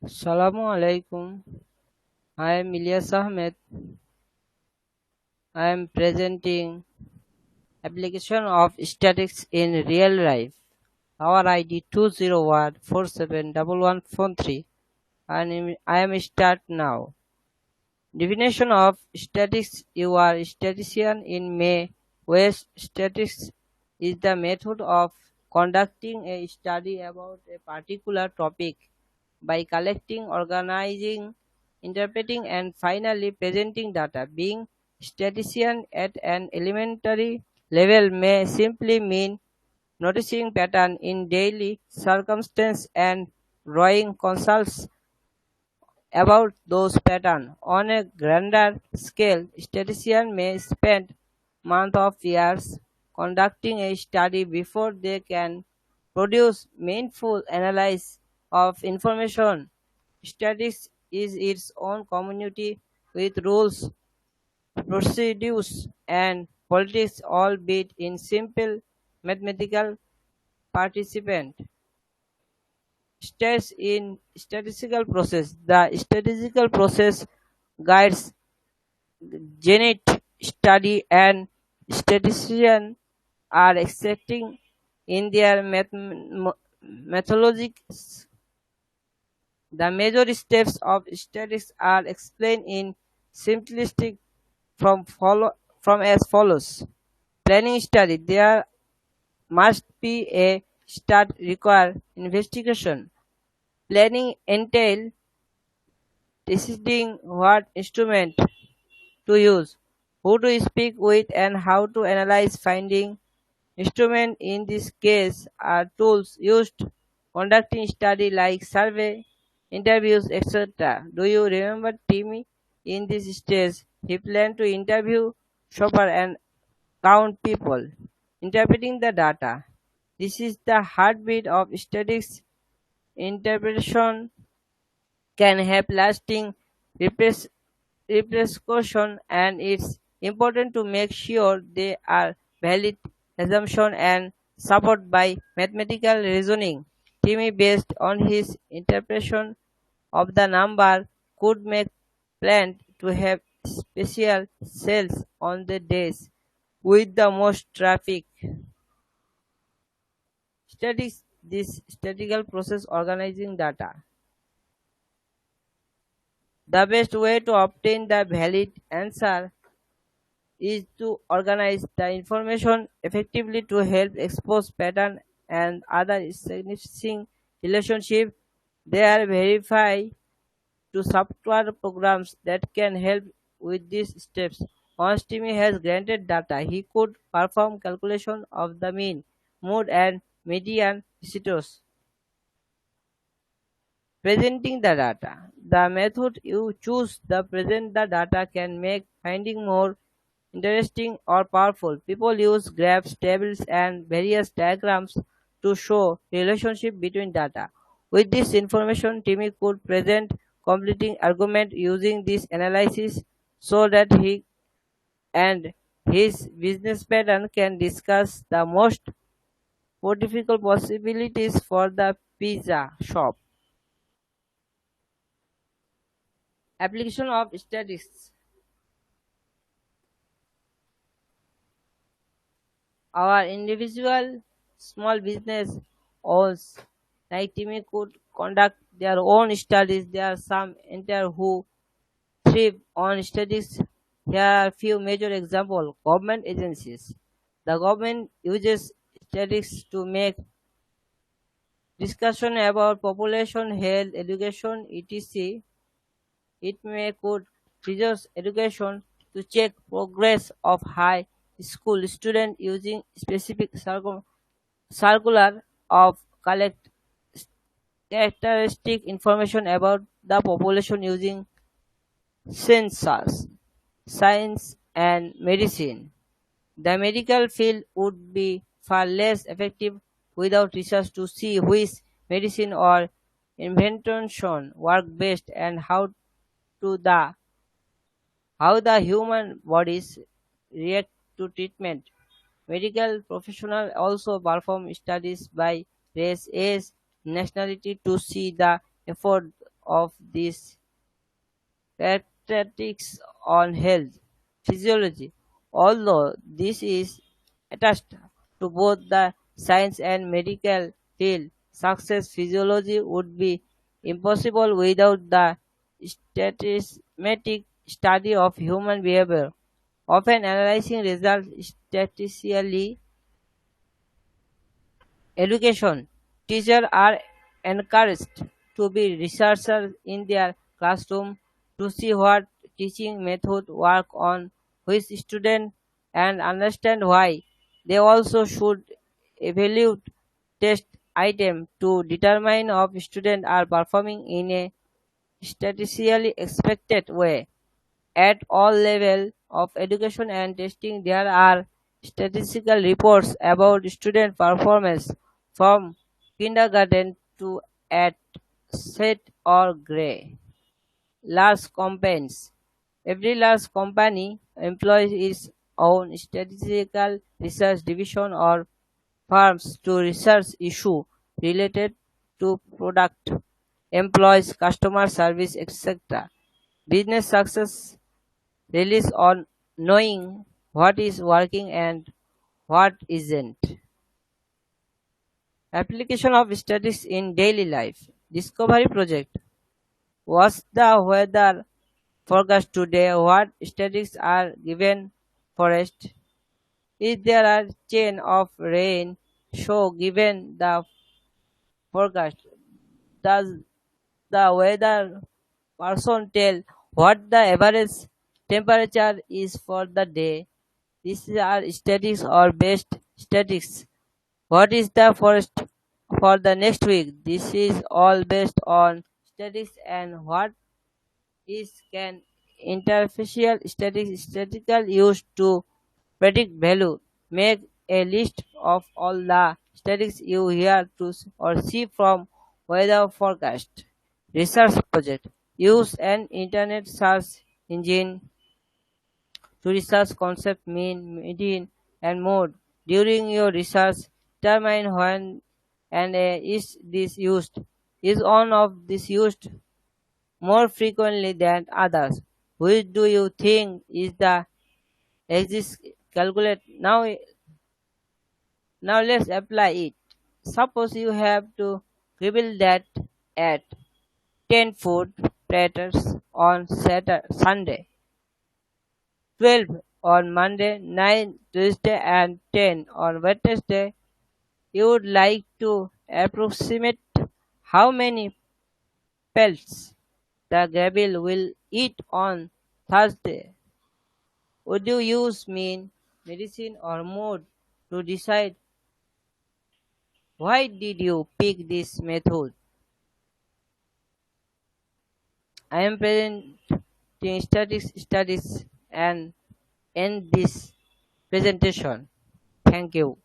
Assalamu alaikum. I am Ilyas Ahmed. I am presenting application of statics in real life. Our ID 201471143 and I am start now. Definition of statics. You are a statistician in May. West statistics is the method of conducting a study about a particular topic by collecting, organizing, interpreting, and finally presenting data. Being statistician at an elementary level may simply mean noticing pattern in daily circumstance and drawing consults about those patterns. On a grander scale, statisticians may spend months of years conducting a study before they can produce meaningful analysis of information. Statistics is its own community with rules, procedures, and politics all built in simple mathematical participant. Steps in statistical process. The statistical process guides genetic study and statisticians are accepting in their methodologies. The major steps of statistics are explained in simplistic from as follows. Planning study. There must be a start require investigation. Planning entail deciding what instrument to use, who to speak with, and how to analyze finding. Instruments in this case are tools used conducting study like survey, interviews, etc. Do you remember Timmy? In this stage, he planned to interview shopper and count people, interpreting the data. This is the heartbeat of statistics. Interpretation can have lasting repres- repercussion, and it's important to make sure they are valid assumptions and supported by mathematical reasoning. Timmy, based on his interpretation of the number, could make plans to have special sales on the days with the most traffic. Studies this statistical process organizing data. The best way to obtain the valid answer is to organize the information effectively to help expose pattern and other significant relationship. They are verified to software programs that can help with these steps. Once Timmy has granted data, he could perform calculation of the mean, mode, and median visitors. Presenting the data. The method you choose to present the data can make finding more interesting or powerful. People use graphs, tables, and various diagrams to show relationship between data. With this information, Timmy could present completing argument using this analysis so that he and his business pattern can discuss the most difficult possibilities for the pizza shop. Application of statistics. Our individual small business owners like Timmy could conduct their own studies. There are some entire who thrive on studies. Here are a few major examples. Government agencies. The government uses statistics to make discussion about population, health, education, etc. It may could resource education to check progress of high school student using specific circular of collect characteristic information about the population using census, science, and medicine. The medical field would be far less effective without research to see which medicine or invention work best and to the how the human bodies react to treatment. Medical professionals also perform studies by race, age, nationality to see the effort of these characteristics on health physiology. Although this is attached to both the science and medical field, success physiology would be impossible without the systematic study of human behavior, often analyzing results statistically. Education. Teachers are encouraged to be researchers in their classroom to see what teaching method work on which student and understand why. They also should evaluate test item to determine if students are performing in a statistically expected way. At all levels of education and testing, there are statistical reports about student performance from kindergarten to at set or grade. Large companies. Every large company employs its own statistical research division or firms to research issues related to product, employees, customer service, etc. Business success relies on knowing what is working and what isn't. Application of statistics in daily life. Discovery project. What's the weather forecast today? What statistics are given forest? Is there a chain of rain show given the forecast? Does the weather person tell what the average temperature is for the day? These are statistics or best statistics. What is the forest for the next week? This is all based on statistics and what is can interfacial statistical used to predict value. Make a list of all the statistics you hear to or see from weather forecast. Research project. Use an internet search engine to research concept mean, median, and mode. During your research, determine when and is this used. Is one of these used more frequently than others? Which do you think is the exist calculate now let's apply it. Suppose you have to reveal that at 10 food platters on Sunday, 12 on Monday, 9 Tuesday, and 10 on Wednesday. You would like to approximate how many pelts the gabil will eat on Thursday. Would you use mean, medicine, or mode to decide? Why did you pick this method? I am presenting studies and end this presentation. Thank you.